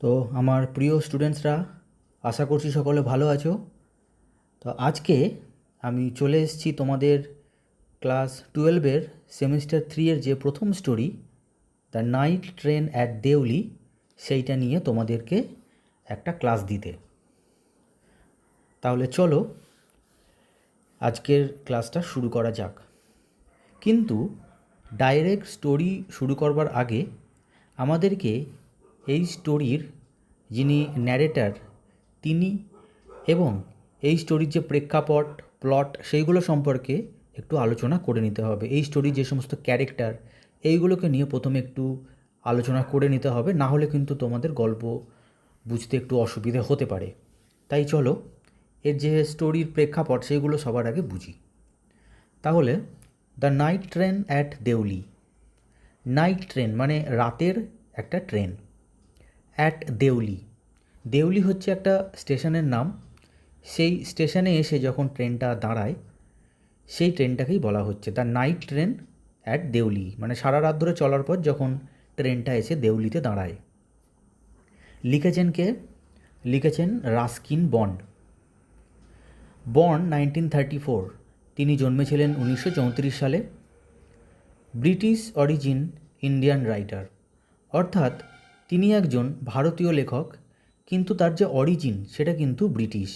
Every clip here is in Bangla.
তো আমার প্রিয় স্টুডেন্টসরা, আশা করছি সকলে ভালো আছো। তো আজকে আমি চলে এসেছি তোমাদের ক্লাস 12-এর সেমিস্টার 3-এর যে প্রথম story, the night train at Deoli, সেইটা নিয়ে তোমাদেরকে একটা ক্লাস দিতে। তাহলে চলো আজকের ক্লাসটা শুরু করা যাক। কিন্তু ডাইরেক্ট স্টোরি শুরু করবার আগে আমাদেরকে এই স্টোরির যিনি ন্যারেটার তিনি এবং এই স্টোরির যে প্রেক্ষাপট, প্লট, সেইগুলো সম্পর্কে একটু আলোচনা করে নিতে হবে। এই স্টোরির যে সমস্ত ক্যারেক্টার, এইগুলোকে নিয়ে প্রথমে একটু আলোচনা করে নিতে হবে, না হলে কিন্তু তোমাদের গল্প বুঝতে একটু অসুবিধে হতে পারে। তাই চলো এর যে স্টোরির প্রেক্ষাপট সেইগুলো সবার আগে বুঝি। তাহলে the night train at Deoli. Night train মানে রাতের একটা ট্রেন। অ্যাট দেউলি, দেউলি হচ্ছে একটা স্টেশনের নাম। সেই স্টেশনে এসে যখন ট্রেনটা দাঁড়ায়, সেই ট্রেনটাকেই বলা হচ্ছে the night train at Deoli, মানে সারা রাত ধরে চলার পর যখন ট্রেনটা এসে দেউলিতে দাঁড়ায়। লিখেছেন কে? লিখেছেন রাস্কিন বন্ড। বর্ন 1934, তিনি জন্মেছিলেন 1934 সালে। ব্রিটিশ অরিজিন ইন্ডিয়ান রাইটার, অর্থাৎ তিনি একজন ভারতীয় লেখক, কিন্তু তার যে অরিজিন সেটা কিন্তু British.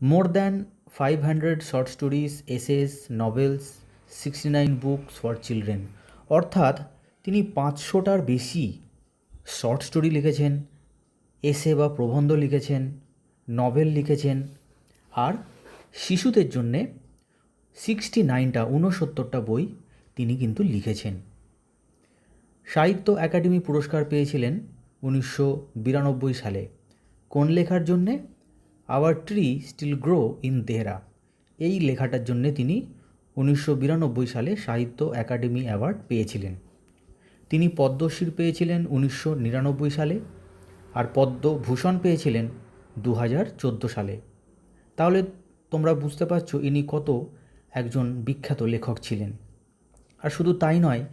More than 500 short stories, essays, novels, 69 books for children, অর্থাৎ তিনি 500টার বেশি শর্ট স্টোরি লিখেছেন, এসে বা প্রবন্ধ লিখেছেন, নভেল লিখেছেন, আর শিশুদের জন্যে 69টা বই তিনি কিন্তু লিখেছেন। সাহিত্য একাডেমি পুরস্কার পেয়েছিলেন 1992 সালে। কোন লেখার জন্যে? Our tree still grow in Dehra, এই লেখাটার জন্যে তিনি 1992 সালে সাহিত্য একাডেমি অ্যাওয়ার্ড পেয়েছিলেন। তিনি পদ্মশ্রী পেয়েছিলেন 1999 সালে, আর পদ্মভূষণ পেয়েছিলেন 2014 সালে। তাহলে তোমরা বুঝতে পারছো ইনি কত একজন বিখ্যাত লেখক ছিলেন। আর শুধু তাই নয়,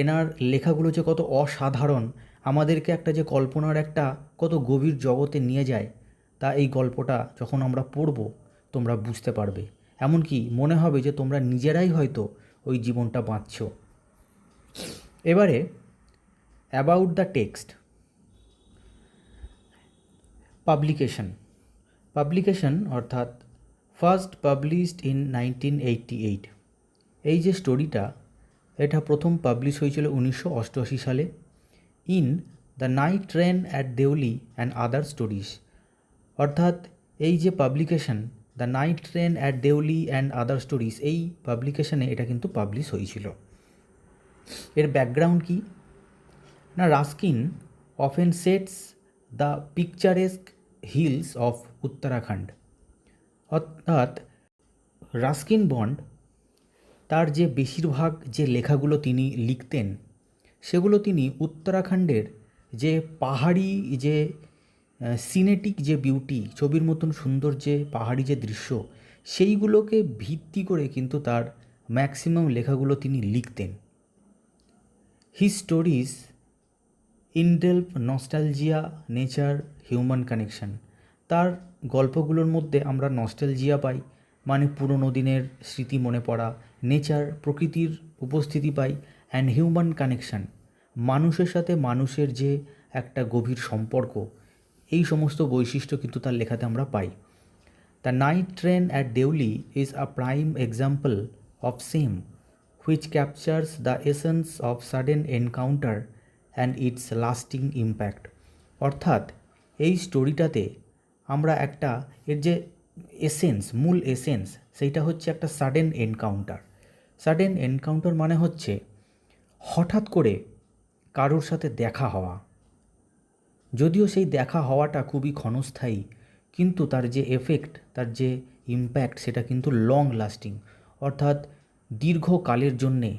এনার লেখাগুলো যে কত অসাধারণ, আমাদেরকে একটা যে কল্পনার একটা কত গভীর জগতে নিয়ে যায়, তা এই গল্পটা যখন আমরা পড়ব তোমরা বুঝতে পারবে। এমনকি মনে হবে যে তোমরা নিজেরাই হয়তো ওই জীবনটা বাঁচছ। এবারে অ্যাবাউট দ্য টেক্সট। পাবলিকেশন অর্থাৎ ফার্স্ট পাবলিশড ইন 1988। এই যে স্টোরিটা, এটা প্রথম পাবলিশ হয়েছিল 1988 সালে। In the night train at Deoli and other stories, অর্থাৎ এই যে publication the night train at Deoli and other stories, এই পাবলিকেশনে এটা কিন্তু পাবলিশ হয়েছিল। এর ব্যাকগ্রাউন্ড কি না, Ruskin often sets the পিকচারেস্ক hills of Uttarakhand, অর্থাৎ রাস্কিন বন্ড তার যে বেশিরভাগ যে লেখাগুলো তিনি লিখতেন সেগুলো তিনি উত্তরাখণ্ডের যে পাহাড়ি যে সিনেটিক যে বিউটি, ছবির মতন সুন্দর যে পাহাড়ি যে দৃশ্য, সেইগুলোকে ভিত্তি করে কিন্তু তার ম্যাক্সিমাম লেখাগুলো তিনি লিখতেন। His stories involve nostalgia, nature, human connection. তার গল্পগুলোর মধ্যে আমরা নস্টালজিয়া পাই, মানে পুরনো দিনের স্মৃতি মনে পড়া, নেচার, প্রকৃতির উপস্থিতি পাই, অ্যান্ড হিউম্যান কানেকশন, মানুষের সাথে মানুষের যে একটা গভীর সম্পর্ক, এই সমস্ত বৈশিষ্ট্য কিন্তু তার লেখাতে আমরা পাই। The night train at Deoli is a prime example of same, which captures the essence of sudden encounter and its lasting impact। অর্থাৎ এই স্টোরিটাতে আমরা একটা এর যে এসেন্স, মূল এসেন্স, সেইটা হচ্ছে একটা সাডেন এনকাউন্টার। সাডেন এনকাউন্টার মানে হচ্ছে হঠাৎ করে কারোর সাথে দেখা হওয়া। যদিও সেই দেখা হওয়াটা খুবই ক্ষণস্থায়ী, কিন্তু তার যে এফেক্ট, তার যে ইম্প্যাক্ট, সেটা কিন্তু লং লাস্টিং, অর্থাৎ দীর্ঘকালের জন্যে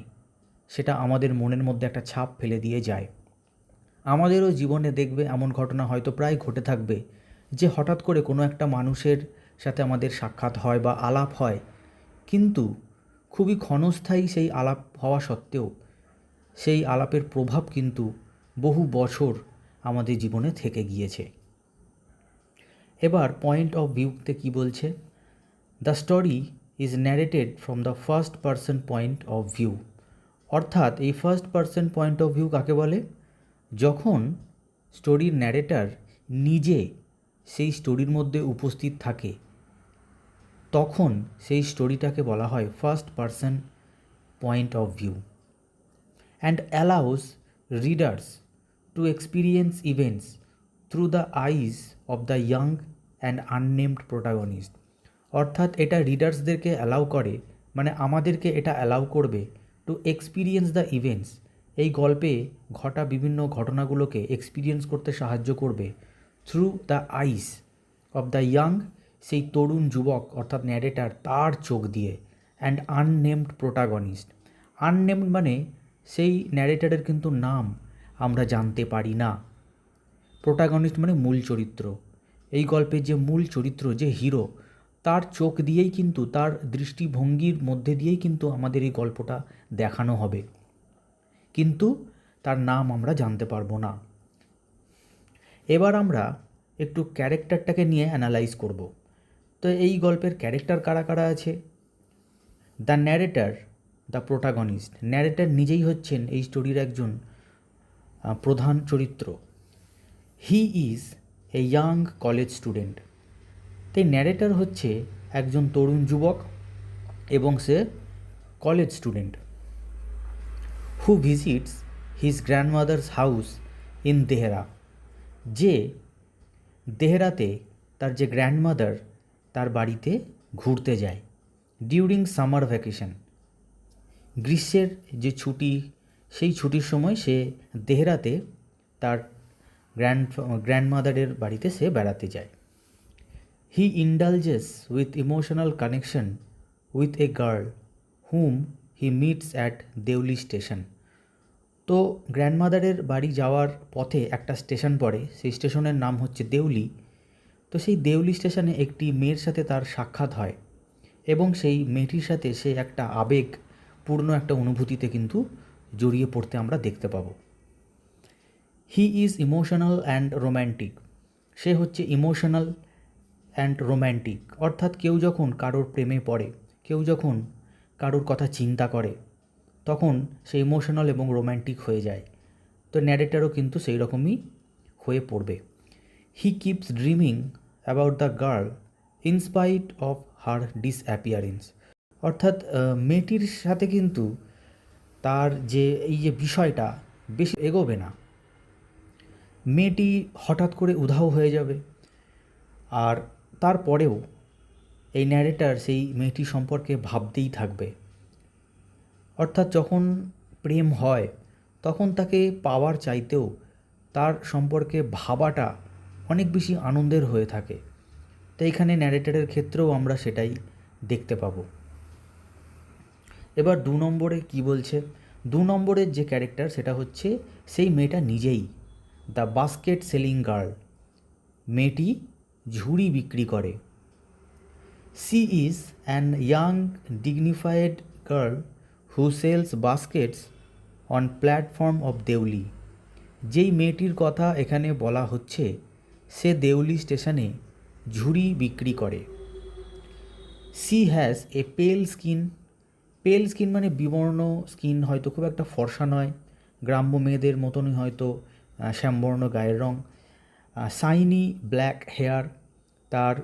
সেটা আমাদের মনের মধ্যে একটা ছাপ ফেলে দিয়ে যায়। আমাদেরও জীবনে দেখবে এমন ঘটনা হয়তো প্রায় ঘটে থাকবে যে হঠাৎ করে কোনো একটা মানুষের সাথে আমাদের সাক্ষাৎ হয় বা আলাপ হয়, কিন্তু খুবই ক্ষণস্থায়ী সেই আলাপ হওয়া সত্ত্বেও সেই আলাপের প্রভাব কিন্তু বহু বছর আমাদের জীবনে থেকে গিয়েছে। এবার পয়েন্ট অফ ভিউতে কি বলছে, the story is narrated from the first person point of view. অর্থাৎ এই first person point of view কাকে বলে, যখন স্টোরির ন্যারেটার নিজে সেই স্টোরির মধ্যে উপস্থিত থাকে তখন সেই স্টোরিটাকে বলা হয় first person point of view, and allows readers to experience events through the eyes of the young and unnamed protagonist. অর্থাৎ এটা রিডার্সদেরকে অ্যালাউ করে, মানে আমাদেরকে এটা অ্যালাউ করবে টু এক্সপিরিয়েন্স দ্য ইভেন্টস, এই গল্পে ঘটা বিভিন্ন ঘটনাগুলোকে এক্সপিরিয়েন্স করতে সাহায্য করবে through the eyes of the young, সেই তরুণ যুবক অর্থাৎ ন্যারেটার তার চোখ দিয়ে, অ্যান্ড আননেমড প্রোটাগনিস্ট। আননেমড মানে সেই ন্যারেটারের কিন্তু নাম আমরা জানতে পারি না। প্রোটাগনিস্ট মানে মূল চরিত্র, এই গল্পের যে মূল চরিত্র, যে হিরো, তার চোখ দিয়েই কিন্তু, তার দৃষ্টিভঙ্গির মধ্যে দিয়েই কিন্তু আমাদের এই গল্পটা দেখানো হবে, কিন্তু তার নাম আমরা জানতে পারবো না। এবার আমরা একটু ক্যারেক্টারটাকে নিয়ে অ্যানালাইজ করব। তো এই গল্পের ক্যারেক্টার কারা কারা আছে, the narrator, the protagonist, narrator নিজেই হচ্ছেন এই স্টোরির একজন প্রধান চরিত্র। He is a young college student, তাই ন্যারেটার হচ্ছে একজন তরুণ যুবক এবং সে college student. Who visits his grandmother's house in Dehra, যে দেহরাতে তার যে গ্র্যান্ডমাদার তার বাড়িতে ঘুরতে যায় ডিউরিং সামার ভ্যাকেশন, গ্রীষ্মের যে ছুটি, সেই ছুটির সময় সে দেহরাতে তার গ্র্যান্ডমাদারের বাড়িতে সে বেড়াতে যায়। He indulges with emotional connection with a girl whom he meets at Deoli station. তো গ্র্যান্ডমাদারের বাড়ি যাওয়ার পথে একটা স্টেশন পড়ে, সেই স্টেশনের নাম হচ্ছে দেউলি। তো সেই দেউলি স্টেশনে একটি মেয়ের সাথে তার সাক্ষাৎ হয় এবং সেই মেয়েটির সাথে সে একটা আবেগপূর্ণ একটা অনুভূতিতে কিন্তু জড়িয়ে পড়তে আমরা দেখতে পাবো। He is emotional and romantic, সে হচ্ছে ইমোশনাল অ্যান্ড রোম্যান্টিক, অর্থাৎ কেউ যখন কারোর প্রেমে পড়ে, কেউ যখন কারোর কথা চিন্তা করে তখন সে ইমোশনাল এবং রোম্যান্টিক হয়ে যায়। তো ন্যারেটারও কিন্তু সেই রকমই হয়ে পড়বে। He keeps dreaming about the girl in spite of her disappearance, অর্থাৎ মেয়েটির সাথে কিন্তু তার যে এই যে বিষয়টা বেশি এগোবে না, মেয়েটি হঠাৎ করে উধাও হয়ে যাবে, আর তারপরেও এই ন্যারেটার সেই মেয়েটি সম্পর্কে ভাবতেই থাকবে। অর্থাৎ যখন প্রেম হয় তখন তাকে পাওয়ার চাইতেও তার সম্পর্কে ভাবাটা অনেক বেশি আনন্দের হয়ে থাকে। তো এখানে ন্যারেটারের ক্ষেত্রেও আমরা সেটাই দেখতে পাবো। এবার 2 নম্বরে কি বলছে, 2 নম্বরের যে ক্যারেক্টার সেটা হচ্ছে সেই মেয়েটা নিজেই, দ্য বাস্কেট সেলিং গার্ল, মেয়েটি ঝুড়ি বিক্রি করে। She is an young dignified girl who sells baskets on platform of Deoli, যেই মেয়েটির কথা এখানে বলা হচ্ছে সে দেউলি স্টেশনে ঝুড়ি বিক্রি করে। সি হ্যাজ এ পেল স্কিন, পেল স্কিন মানে বিবর্ণ স্কিন, হয়তো খুব একটা ফর্সা নয়, গ্রাম্য মেয়েদের মতনই হয়তো শ্যামবর্ণ গায়ের রং। শাইনি ব্ল্যাক হেয়ার, তার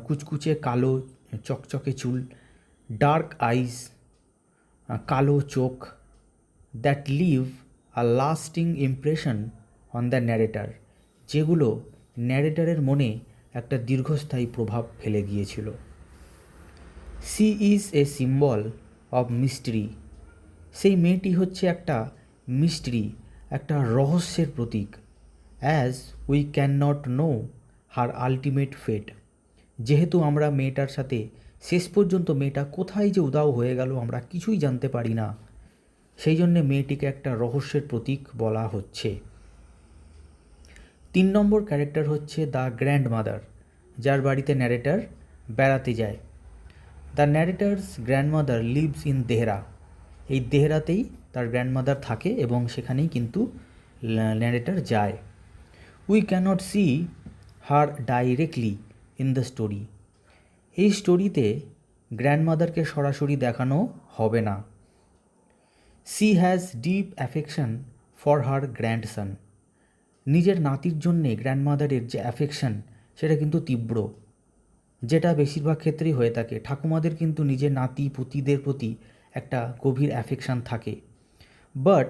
কুচকুচে কালো চকচকে চুল, ডার্ক আইস, কালো চোখ, that leave a lasting impression on the narrator, যেগুলো ন্যারেটারের মনে একটা দীর্ঘস্থায়ী প্রভাব ফেলে গিয়েছিল। She is a symbol of mystery, সেই মেয়েটি হচ্ছে একটা মিস্ট্রি, একটা রহস্যের প্রতীক। As we can not know her ultimate fate, যেহেতু আমরা মেয়েটার সাথে শেষ পর্যন্ত মেয়েটা কোথায় যে উধাও হয়ে গেল আমরা কিছুই জানতে পারি না, সেই জন্যে মেয়েটিকে একটা রহস্যের প্রতীক বলা হচ্ছে। 3 নম্বর ক্যারেক্টার হচ্ছে দ্য গ্র্যান্ডমাদার, যার বাড়িতে ন্যারেটার বেড়াতে যায়। The narrator's grandmother lives in Dehra, এই দেহরাতেই তার গ্র্যান্ডমাদার থাকে এবং সেখানেই কিন্তু ন্যারেটার যায়। We can't see her directly in the story. এই স্টোরিতে গ্র্যান্ডমাদারকে সরাসরি দেখানো হবে না। She has deep affection for her grandson. নিজের নাতির জন্যে গ্র্যান্ডমাদারের যে অ্যাফেকশন সেটা কিন্তু তীব্র, যেটা বেশিরভাগ ক্ষেত্রেই হয়ে থাকে। ঠাকুমাদের কিন্তু নিজের নাতি পুতিদের প্রতি একটা গভীর অ্যাফেকশান থাকে। বাট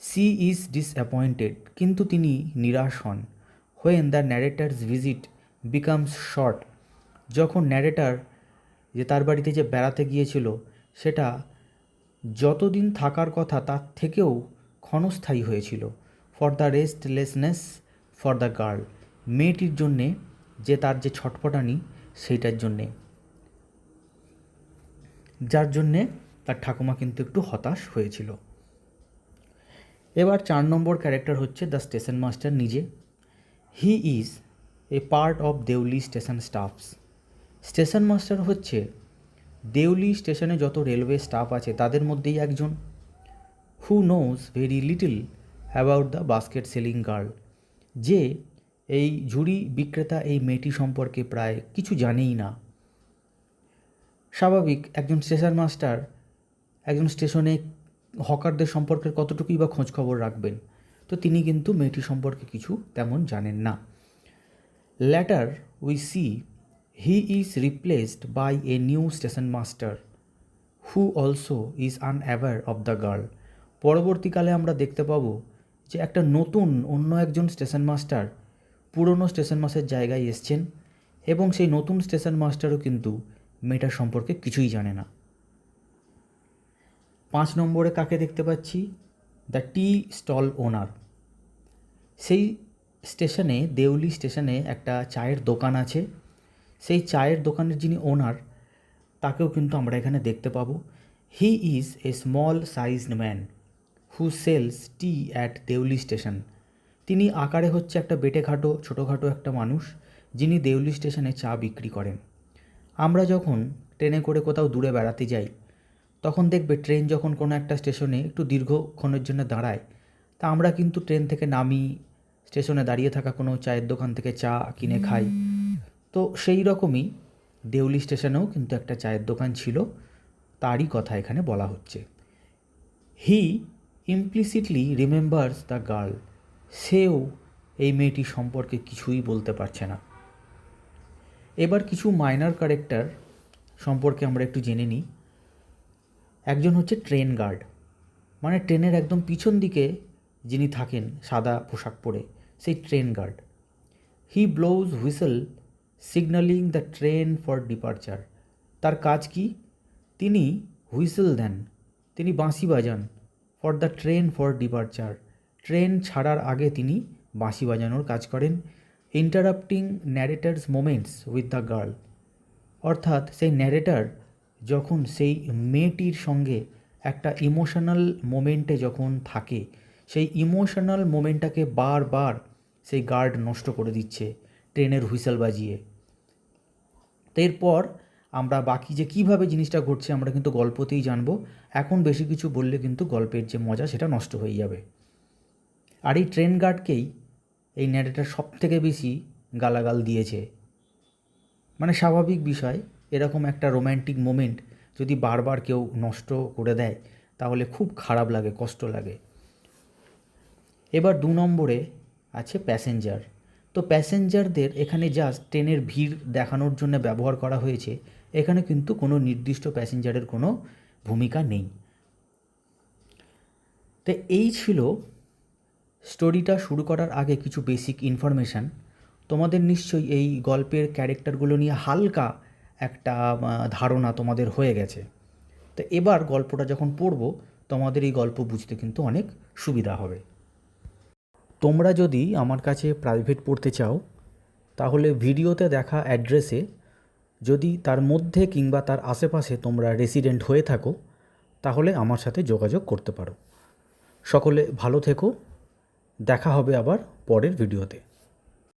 সি ইজ ডিসঅ্যাপয়েন্টেড, কিন্তু তিনি নিরাশ হন। When the narrator's visit becomes short, যখন ন্যারেটার যে তার বাড়িতে যে বেড়াতে গিয়েছিল সেটা যতদিন থাকার কথা তার থেকেও ক্ষণস্থায়ী হয়েছিল। For the restlessness for the girl, মেয়েটির জন্যে যে তার যে ছটফটানি সেইটার জন্যে, যার জন্যে তার ঠাকুমা কিন্তু একটু হতাশ হয়েছিল। এবার 4 নম্বর ক্যারেক্টার হচ্ছে দ্য স্টেশন মাস্টার নিজে। He is a part of Deoli station staffs. Station master হচ্ছে দেউলি স্টেশনে যত রেলওয়ে স্টাফ আছে তাদের মধ্যেই একজন। Who knows very little about the basket selling girl, যে এই ঝুড়ি বিক্রেতা এই মেয়েটি সম্পর্কে প্রায় কিছু জানেই না। স্বাভাবিক, একজন স্টেশন মাস্টার একজন স্টেশনে হকারদের সম্পর্কে কতটুকুই বা খোঁজখবর রাখবেন, তো তিনি কিন্তু মেয়েটি সম্পর্কে কিছু তেমন জানেন না। Later we see he is replaced by a new station master who also is unaware of the girl. পরবর্তীকালে আমরা দেখতে পাবো যে একটা নতুন অন্য একজন স্টেশন মাস্টার পুরনো স্টেশন মাস্টারের জায়গায় এসছেন, এবং সেই নতুন স্টেশন মাস্টারও কিন্তু মেয়েটার সম্পর্কে কিছুই জানে না। 5 নম্বরে কাকে দেখতে পাচ্ছি? দ্য টি স্টল ওনার। সেই স্টেশনে, দেউলি স্টেশনে একটা চায়ের দোকান আছে। সেই চায়ের দোকানের যিনি ওনার তাকেও কিন্তু আমরা এখানে দেখতে পাবো। He is a small sized man who sells tea at Deoli station. তিনি আকারে হচ্ছে একটা বেটেখাটো ছোটোখাটো একটা মানুষ, যিনি দেউলি স্টেশনে চা বিক্রি করেন। আমরা যখন ট্রেনে করে কোথাও দূরে বেড়াতে যাই তখন দেখবে ট্রেন যখন কোনো একটা স্টেশনে একটু দীর্ঘক্ষণের জন্য দাঁড়ায়, তা আমরা কিন্তু ট্রেন থেকে নামি স্টেশনে দাঁড়িয়ে থাকা কোনো চায়ের দোকান থেকে চা কিনে খাই। তো সেই রকমই দেউলি স্টেশনেও কিন্তু একটা চায়ের দোকান ছিল, তারই কথা এখানে বলা হচ্ছে। হি ইমপ্লিসিটলি রিমেম্বার্স দ্য গার্ল। সেও এই মেয়েটি সম্পর্কে কিছুই বলতে পারছে না। এবার কিছু মাইনর ক্যারেক্টার সম্পর্কে আমরা একটু জেনে নিই। একজন হচ্ছে ট্রেন গার্ড, মানে ট্রেনের একদম পিছন দিকে যিনি থাকেন সাদা পোশাক পরে, সেই train guard. He blows whistle signaling the train for departure. তার কাজ কি? তিনি হুইসেল দেন, তিনি বাঁশি বাজান for the train for departure. Train ছাড়ার আগে তিনি বাঁশি বাজানোর কাজ করেন। Interrupting narrator's moments with the girl, অর্থাৎ সেই ন্যারেটার যখন সেই মেয়েটির সঙ্গে একটা ইমোশনাল মোমেন্টে যখন থাকে, সেই ইমোশনাল মোমেন্টটাকে বারবার সেই গার্ড নষ্ট করে দিচ্ছে ট্রেনের হুইসেল বাজিয়ে। তো এরপর আমরা বাকি যে কীভাবে জিনিসটা ঘটছে আমরা কিন্তু গল্পতেই জানবো। এখন বেশি কিছু বললে কিন্তু গল্পের যে মজা সেটা নষ্ট হয়ে যাবে। আর এই ট্রেন গার্ডকেই এই ন্যারেটার সব থেকে বেশি গালাগাল দিয়েছে। মানে স্বাভাবিক বিষয়, এরকম একটা রোম্যান্টিক মোমেন্ট যদি বারবার কেউ নষ্ট করে দেয় তাহলে খুব খারাপ লাগে, কষ্ট লাগে। এবার 2 নম্বরে আছে প্যাসেঞ্জার। তো প্যাসেঞ্জারদের এখানে জাস্ট ট্রেনের ভিড় দেখানোর জন্য ব্যবহার করা হয়েছে, এখানে কিন্তু কোনো নির্দিষ্ট প্যাসেঞ্জারের কোনো ভূমিকা নেই। তো এই ছিল স্টোরিটা শুরু করার আগে কিছু বেসিক ইনফরমেশান। তোমাদের নিশ্চয়ই এই গল্পের ক্যারেক্টারগুলো নিয়ে হালকা একটা ধারণা তোমাদের হয়ে গেছে। তো এবার গল্পটা যখন পড়বো তোমাদের এই গল্প বুঝতে কিন্তু অনেক সুবিধা হবে। তোমরা যদি আমার কাছে প্রাইভেট পড়তে চাও তাহলে ভিডিওতে দেখা অ্যাড্রেসে যদি তার মধ্যে কিংবা তার আশেপাশে তোমরা রেসিডেন্ট হয়ে থাকো তাহলে আমার সাথে যোগাযোগ করতে পারো। সকলে ভালো থেকো, দেখা হবে আবার পরের ভিডিওতে।